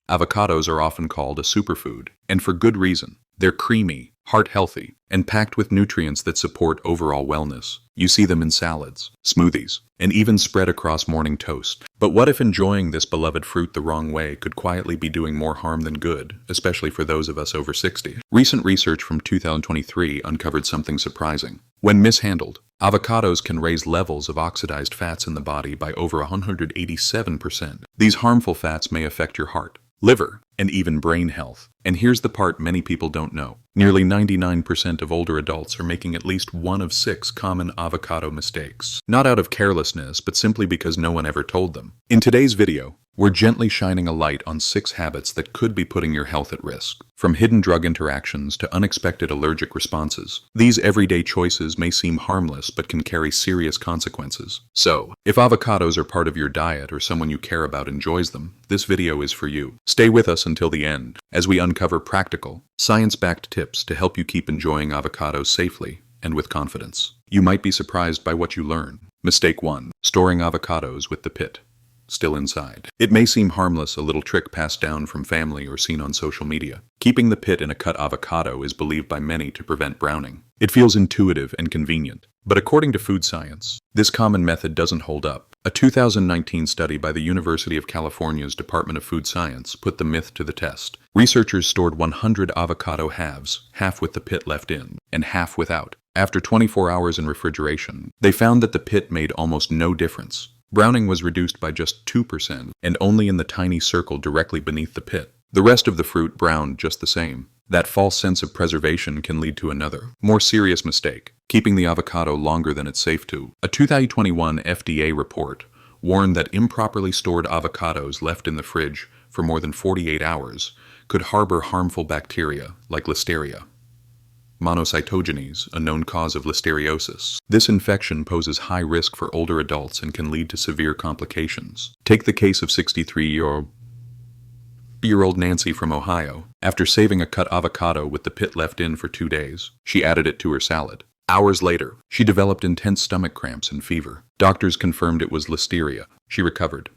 Avocados are often called a superfood, and for good reason. They're creamy, heart-healthy, and packed with nutrients that support overall wellness. You see them in salads, smoothies, and even spread across morning toast. But what if enjoying this beloved fruit the wrong way could quietly be doing more harm than good, especially for those of us over 60? Recent research from 2023 uncovered something surprising. When mishandled, avocados can raise levels of oxidized fats in the body by over 187%. These harmful fats may affect your heart, liver, and even brain health. And here's the part many people don't know. Nearly 99% of older adults are making at least one of 6 common avocado mistakes. Not out of carelessness, but simply because no one ever told them. In today's video, we're gently shining a light on 6 habits that could be putting your health at risk. From hidden drug interactions to unexpected allergic responses, these everyday choices may seem harmless but can carry serious consequences. So, if avocados are part of your diet or someone you care about enjoys them, this video is for you. Stay with us until the end, as we uncover practical, science-backed tips to help you keep enjoying avocados safely and with confidence. You might be surprised by what you learn. Mistake 1. Storing avocados with the pit still inside. It may seem harmless, a little trick passed down from family or seen on social media. Keeping the pit in a cut avocado is believed by many to prevent browning. It feels intuitive and convenient, but according to food science, this common method doesn't hold up. A 2019 study by the University of California's Department of Food Science put the myth to the test. Researchers stored 100 avocado halves, half with the pit left in, and half without. After 24 hours in refrigeration, they found that the pit made almost no difference. Browning was reduced by just 2%, and only in the tiny circle directly beneath the pit. The rest of the fruit browned just the same. That false sense of preservation can lead to another, more serious mistake: keeping the avocado longer than it's safe to. A 2021 FDA report warned that improperly stored avocados left in the fridge for more than 48 hours could harbor harmful bacteria like Listeria monocytogenes, a known cause of listeriosis. This infection poses high risk for older adults and can lead to severe complications. Take the case of 63-year-old Nancy from Ohio. After saving a cut avocado with the pit left in for 2 days, she added it to her salad. Hours later, she developed intense stomach cramps and fever. Doctors confirmed it was Listeria. She recovered.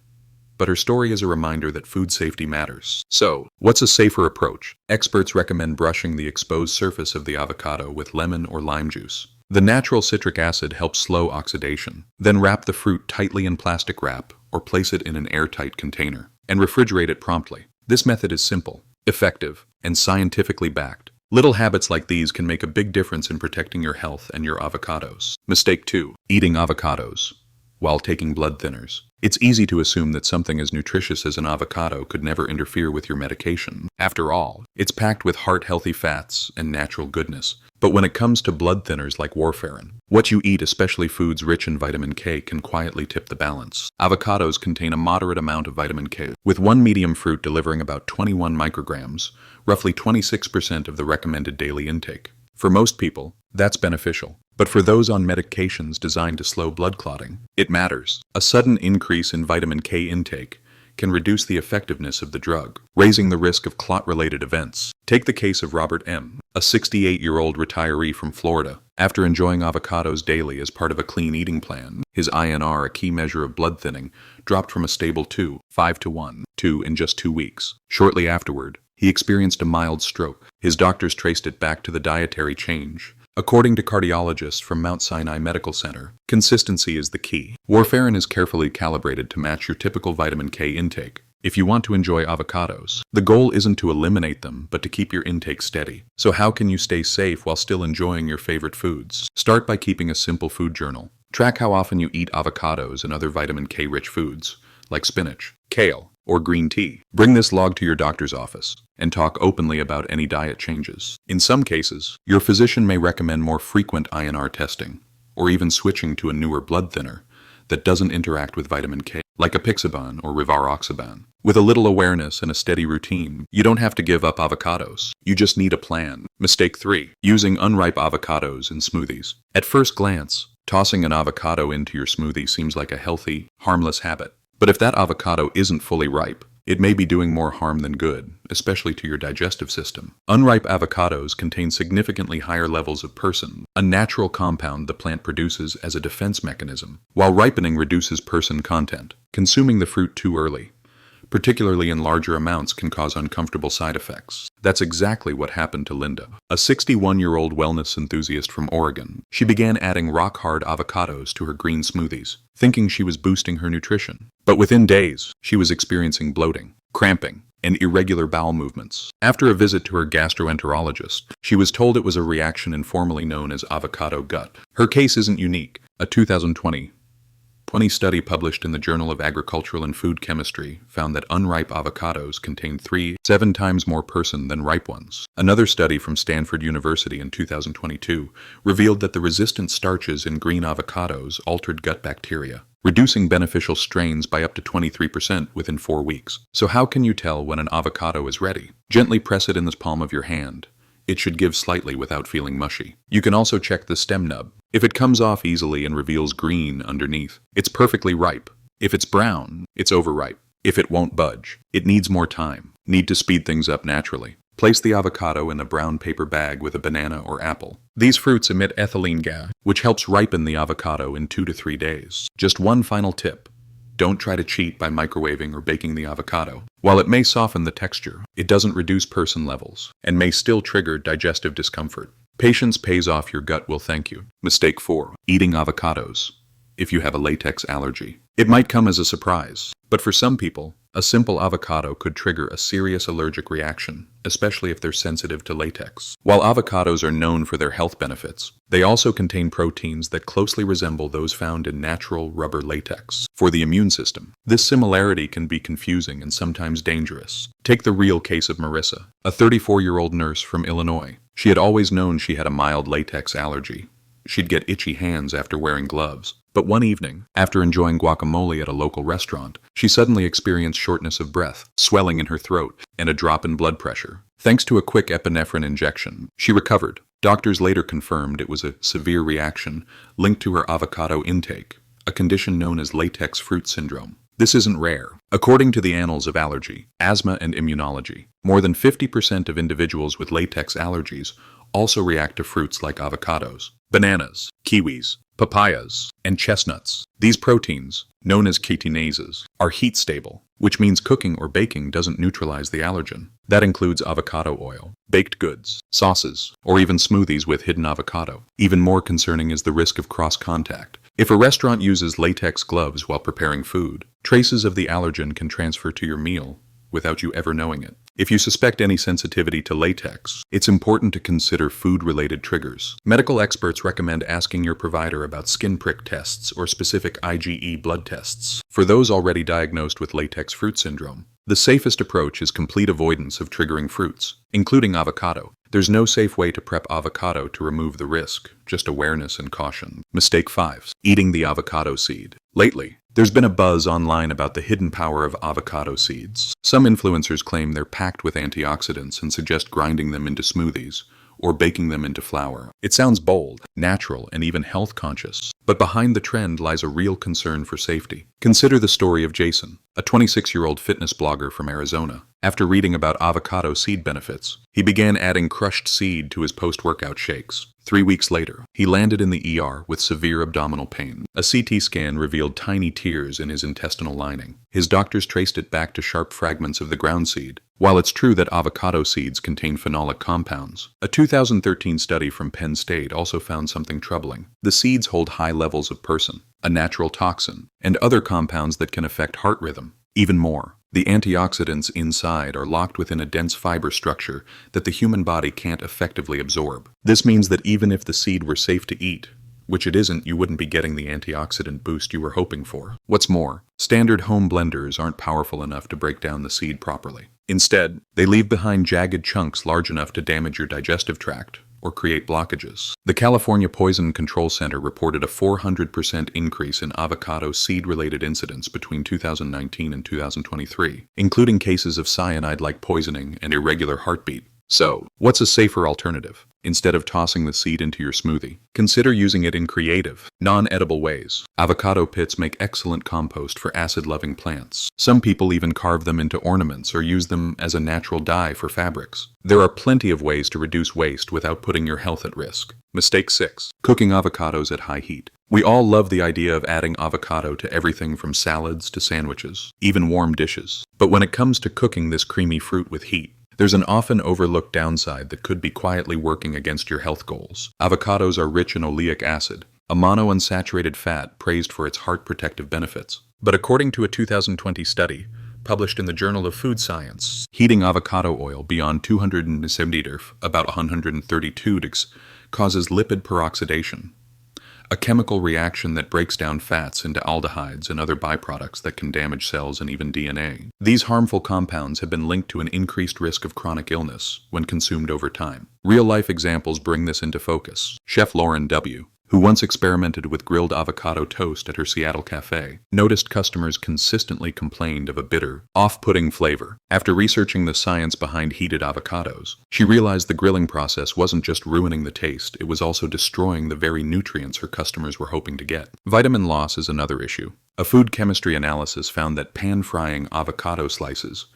But her story is a reminder that food safety matters. So, what's a safer approach? Experts recommend brushing the exposed surface of the avocado with lemon or lime juice. The natural citric acid helps slow oxidation. Then wrap the fruit tightly in plastic wrap or place it in an airtight container and refrigerate it promptly. This method is simple, effective, and scientifically backed. Little habits like these can make a big difference in protecting your health and your avocados. Mistake 2. Eating avocados while taking blood thinners. It's easy to assume that something as nutritious as an avocado could never interfere with your medication. After all, it's packed with heart-healthy fats and natural goodness. But when it comes to blood thinners like warfarin, what you eat, especially foods rich in vitamin K, can quietly tip the balance. Avocados contain a moderate amount of vitamin K, with one medium fruit delivering about 21 micrograms, roughly 26% of the recommended daily intake. For most people, that's beneficial. But for those on medications designed to slow blood clotting, it matters. A sudden increase in vitamin K intake can reduce the effectiveness of the drug, raising the risk of clot-related events. Take the case of Robert M., a 68-year-old retiree from Florida. After enjoying avocados daily as part of a clean eating plan, his INR, a key measure of blood thinning, dropped from a stable 5 to 1 in just 2 weeks. Shortly afterward, he experienced a mild stroke. His doctors traced it back to the dietary change. According to cardiologists from Mount Sinai Medical Center, consistency is the key. Warfarin is carefully calibrated to match your typical vitamin K intake. If you want to enjoy avocados, the goal isn't to eliminate them, but to keep your intake steady. So how can you stay safe while still enjoying your favorite foods? Start by keeping a simple food journal. Track how often you eat avocados and other vitamin K-rich foods, like spinach, kale, or green tea. Bring this log to your doctor's office and talk openly about any diet changes. In some cases, your physician may recommend more frequent INR testing, or even switching to a newer blood thinner that doesn't interact with vitamin K, like apixaban or rivaroxaban. With a little awareness and a steady routine, you don't have to give up avocados. You just need a plan. Mistake 3. Using unripe avocados in smoothies. At first glance, tossing an avocado into your smoothie seems like a healthy, harmless habit. But if that avocado isn't fully ripe, it may be doing more harm than good, especially to your digestive system. Unripe avocados contain significantly higher levels of persin, a natural compound the plant produces as a defense mechanism, while ripening reduces persin content. Consuming the fruit too early particularly in larger amounts, can cause uncomfortable side effects. That's exactly what happened to Linda, a 61-year-old wellness enthusiast from Oregon. She began adding rock-hard avocados to her green smoothies, thinking she was boosting her nutrition. But within days, she was experiencing bloating, cramping, and irregular bowel movements. After a visit to her gastroenterologist, she was told it was a reaction informally known as avocado gut. Her case isn't unique. A 2020 study published in the Journal of Agricultural and Food Chemistry found that unripe avocados contained 7 times more persin than ripe ones. Another study from Stanford University in 2022 revealed that the resistant starches in green avocados altered gut bacteria, reducing beneficial strains by up to 23% within 4 weeks. So how can you tell when an avocado is ready? Gently press it in the palm of your hand. It should give slightly without feeling mushy. You can also check the stem nub. If it comes off easily and reveals green underneath, it's perfectly ripe. If it's brown, it's overripe. If it won't budge, it needs more time. Need to speed things up naturally. Place the avocado in a brown paper bag with a banana or apple. These fruits emit ethylene gas, which helps ripen the avocado in 2 to 3 days. Just one final tip. Don't try to cheat by microwaving or baking the avocado. While it may soften the texture, it doesn't reduce persin levels and may still trigger digestive discomfort. Patience pays off, your gut will thank you. Mistake 4. Eating avocados. If you have a latex allergy, it might come as a surprise, but for some people, a simple avocado could trigger a serious allergic reaction, especially if they're sensitive to latex. While avocados are known for their health benefits, they also contain proteins that closely resemble those found in natural rubber latex. For the immune system, this similarity can be confusing and sometimes dangerous. Take the real case of Marissa, a 34-year-old nurse from Illinois. She had always known she had a mild latex allergy. She'd get itchy hands after wearing gloves. But one evening, after enjoying guacamole at a local restaurant, she suddenly experienced shortness of breath, swelling in her throat, and a drop in blood pressure. Thanks to a quick epinephrine injection, she recovered. Doctors later confirmed it was a severe reaction linked to her avocado intake, a condition known as latex fruit syndrome. This isn't rare. According to the Annals of Allergy, Asthma and Immunology, more than 50% of individuals with latex allergies also react to fruits like avocados, bananas, kiwis, papayas, and chestnuts. These proteins, known as chitinases, are heat stable, which means cooking or baking doesn't neutralize the allergen. That includes avocado oil, baked goods, sauces, or even smoothies with hidden avocado. Even more concerning is the risk of cross-contact. If a restaurant uses latex gloves while preparing food, traces of the allergen can transfer to your meal without you ever knowing it. If you suspect any sensitivity to latex, it's important to consider food-related triggers. Medical experts recommend asking your provider about skin prick tests or specific IgE blood tests. For those already diagnosed with latex fruit syndrome, the safest approach is complete avoidance of triggering fruits, including avocado. There's no safe way to prep avocado to remove the risk, just awareness and caution. Mistake 5. Eating the avocado seed. Lately, there's been a buzz online about the hidden power of avocado seeds. Some influencers claim they're packed with antioxidants and suggest grinding them into smoothies or baking them into flour. It sounds bold, natural, and even health conscious. But behind the trend lies a real concern for safety. Consider the story of Jason, a 26-year-old fitness blogger from Arizona. After reading about avocado seed benefits, he began adding crushed seed to his post-workout shakes. 3 weeks later, he landed in the ER with severe abdominal pain. A CT scan revealed tiny tears in his intestinal lining. His doctors traced it back to sharp fragments of the ground seed. While it's true that avocado seeds contain phenolic compounds, a 2013 study from Penn State also found something troubling. The seeds hold high levels of persin, a natural toxin, and other compounds that can affect heart rhythm. Even more, the antioxidants inside are locked within a dense fiber structure that the human body can't effectively absorb. This means that even if the seed were safe to eat, which it isn't, you wouldn't be getting the antioxidant boost you were hoping for. What's more, standard home blenders aren't powerful enough to break down the seed properly. Instead, they leave behind jagged chunks large enough to damage your digestive tract or create blockages. The California Poison Control Center reported a 400% increase in avocado seed-related incidents between 2019 and 2023, including cases of cyanide-like poisoning and irregular heartbeat. So, what's a safer alternative? Instead of tossing the seed into your smoothie, consider using it in creative, non-edible ways. Avocado pits make excellent compost for acid-loving plants. Some people even carve them into ornaments or use them as a natural dye for fabrics. There are plenty of ways to reduce waste without putting your health at risk. Mistake 6. Cooking avocados at high heat. We all love the idea of adding avocado to everything from salads to sandwiches, even warm dishes. But when it comes to cooking this creamy fruit with heat, there's an often overlooked downside that could be quietly working against your health goals. Avocados are rich in oleic acid, a monounsaturated fat praised for its heart protective benefits. But according to a 2020 study, published in the Journal of Food Science, heating avocado oil beyond 270 degrees, about 132 degrees, causes lipid peroxidation, a chemical reaction that breaks down fats into aldehydes and other byproducts that can damage cells and even DNA. These harmful compounds have been linked to an increased risk of chronic illness when consumed over time. Real-life examples bring this into focus. Chef Lauren W., who once experimented with grilled avocado toast at her Seattle cafe, noticed customers consistently complained of a bitter, off-putting flavor. After researching the science behind heated avocados, she realized the grilling process wasn't just ruining the taste, it was also destroying the very nutrients her customers were hoping to get. Vitamin loss is another issue. A food chemistry analysis found that pan-frying avocado slices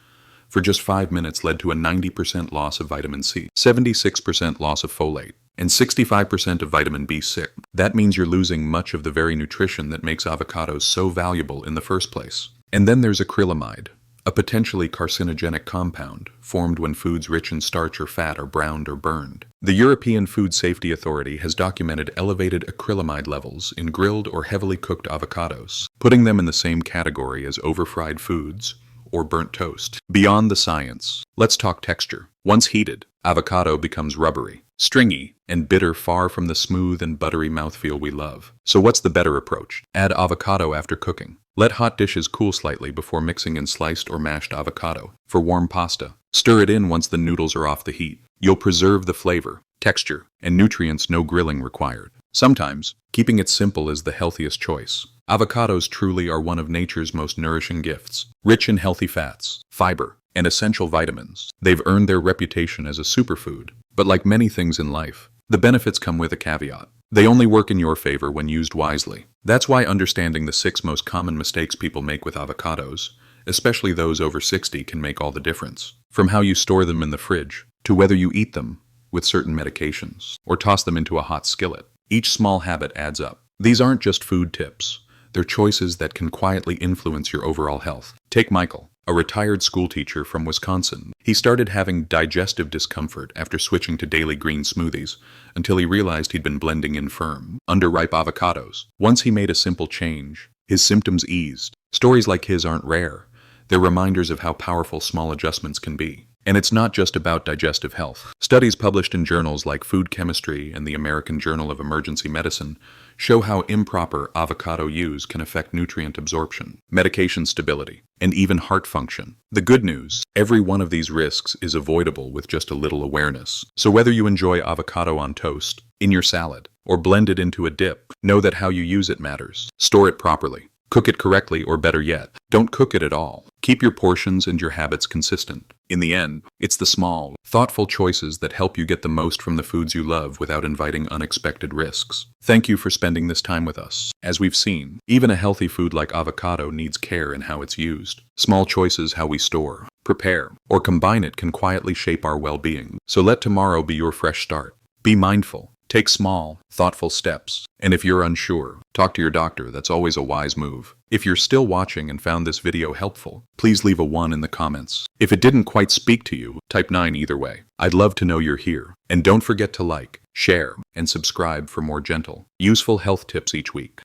for just 5 minutes led to a 90% loss of vitamin C, 76% loss of folate, and 65% of vitamin B6. That means you're losing much of the very nutrition that makes avocados so valuable in the first place. And then there's acrylamide, a potentially carcinogenic compound formed when foods rich in starch or fat are browned or burned. The European Food Safety Authority has documented elevated acrylamide levels in grilled or heavily cooked avocados, putting them in the same category as overfried foods or burnt toast. Beyond the science, let's talk texture. Once heated, avocado becomes rubbery, stringy, and bitter, far from the smooth and buttery mouthfeel we love. So what's the better approach? Add avocado after cooking. Let hot dishes cool slightly before mixing in sliced or mashed avocado. For warm pasta, stir it in once the noodles are off the heat. You'll preserve the flavor, texture, and nutrients, no grilling required. Sometimes, keeping it simple is the healthiest choice. Avocados truly are one of nature's most nourishing gifts. Rich in healthy fats, fiber, and essential vitamins, they've earned their reputation as a superfood. But like many things in life, the benefits come with a caveat. They only work in your favor when used wisely. That's why understanding the 6 most common mistakes people make with avocados, especially those over 60, can make all the difference. From how you store them in the fridge, to whether you eat them with certain medications, or toss them into a hot skillet. Each small habit adds up. These aren't just food tips. They're choices that can quietly influence your overall health. Take Michael, a retired schoolteacher from Wisconsin. He started having digestive discomfort after switching to daily green smoothies until he realized he'd been blending in firm, underripe avocados. Once he made a simple change, his symptoms eased. Stories like his aren't rare. They're reminders of how powerful small adjustments can be. And it's not just about digestive health. Studies published in journals like Food Chemistry and the American Journal of Emergency Medicine show how improper avocado use can affect nutrient absorption, medication stability, and even heart function. The good news, every one of these risks is avoidable with just a little awareness. So whether you enjoy avocado on toast, in your salad, or blend it into a dip, know that how you use it matters. Store it properly. Cook it correctly, or better yet, don't cook it at all. Keep your portions and your habits consistent. In the end, it's the small, thoughtful choices that help you get the most from the foods you love without inviting unexpected risks. Thank you for spending this time with us. As we've seen, even a healthy food like avocado needs care in how it's used. Small choices how we store, prepare, or combine it can quietly shape our well-being. So let tomorrow be your fresh start. Be mindful. Take small, thoughtful steps. And if you're unsure, talk to your doctor. That's always a wise move. If you're still watching and found this video helpful, please leave a 1 in the comments. If it didn't quite speak to you, type 9 either way. I'd love to know you're here. And don't forget to like, share, and subscribe for more gentle, useful health tips each week.